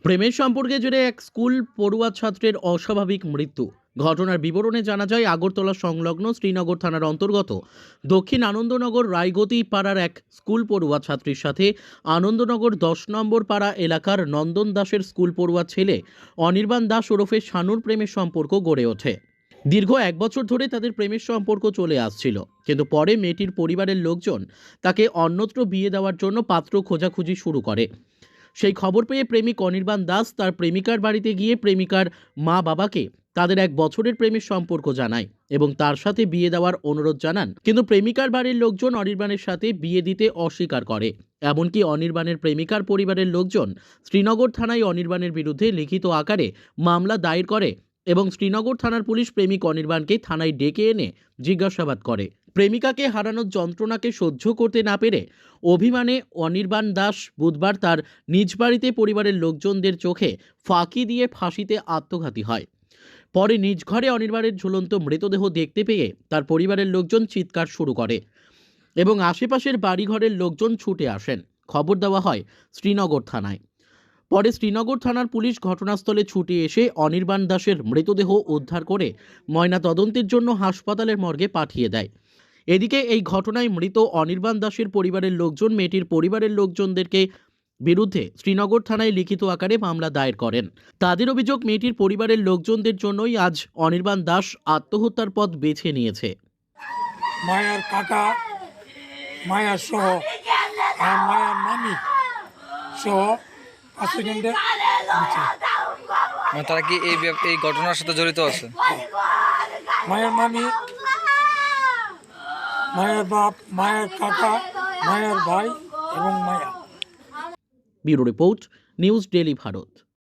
প্রেমের সম্পর্কে জেরে এক স্কুল পড়ুয়া ছাত্রের অস্বাভাবিক মৃত্যু। ঘটনার বিবরণে জানা যায়, আগরতলা সংলগ্ন শ্রীনগর থানার অন্তর্গত দক্ষিণ আনন্দনগর রায়গতি পাড়ার এক স্কুল পড়ুয়া ছাত্রীর সাথে আনন্দনগর 10 নম্বর পাড়া এলাকার নন্দন দাসের স্কুল পড়ুয়া ছেলে অনির্বাণ দাস ওরফে শানুর প্রেমের সম্পর্ক গড়ে ওঠে। দীর্ঘ 1 বছর ধরে তাদের প্রেমের সম্পর্ক চলে আসছিল, কিন্তু পরে মেয়েটির পরিবারের লোকজন তাকে অন্যত্র বিয়ে দেওয়ার জন্য পাত্র খোঁজাখুঁজি শুরু করে। সেই খবর পেয়ে প্রেমিক অনির্বাণ দাস তার প্রেমিকার বাড়িতে গিয়ে প্রেমিকার মা বাবাকে তাদের 1 বছরের প্রেমের সম্পর্ক জানায় এবং তার সাথে বিয়ে দেওয়ার অনুরোধ জানান। কিন্তু প্রেমিকার বাড়ির লোকজন অনির্বাণের সাথে বিয়ে দিতে অস্বীকার করে। এমনকি অনির্বাণের প্রেমিকার পরিবারের লোকজন শ্রীনগর থানায় অনির্বাণের বিরুদ্ধে লিখিত আকারে মামলা দায়ের করে এবং শ্রীনগর থানার পুলিশ প্রেমিক অনির্বাণকে থানায় ডেকে এনে জিজ্ঞাসাবাদ করে। প্রেমিকাকে হারানোর যন্ত্রণাকে সহ্য করতে না পেরে অভিমানে অনির্বাণ দাস বুধবার তার নিজ বাড়িতে পরিবারের লোকজনদের চোখে ফাঁকি দিয়ে ফাঁসিতে আত্মঘাতী হয়। পরে নিজ ঘরে অনির্বাণের ঝুলন্ত মৃতদেহ দেখতে পেয়ে তার পরিবারের লোকজন চিৎকার শুরু করে এবং আশেপাশের বাড়িঘরের লোকজন ছুটে আসেন। খবর দেওয়া হয় শ্রীনগর থানায়। পরে শ্রীনগর থানার পুলিশ ঘটনাস্থলে ছুটে এসে অনির্বাণ দাসের মৃতদেহ উদ্ধার করে ময়না তদন্তের জন্য হাসপাতালের মর্গে পাঠিয়ে দেয়। এদিকে এই ঘটনায় মৃত অনির্বাণ দাসের পরিবারের লোকজন মেয়েটির পরিবারের লোকজনদেরকে বিরুদ্ধে শ্রীনগর থানায় লিখিত আকারে মামলা দায়ের করেন। তাদের অভিযোগ, মেয়েটির পরিবারের লোকজনদের জন্যই আজ অনির্বাণ দাস আত্মহত্যার পথ বেছে নিয়েছে। মায়ার কাকা, মায়ার সহ আর মায়ার মামি সহ 5 সেকেন্ডে তারা কি এই ঘটনার সাথে জড়িত আছে? মায়ের মামি, মায়ের বাপ, মায়ের কাকা, মায়ের ভাই এবং মায়া। Bureau report, news daily Bharat.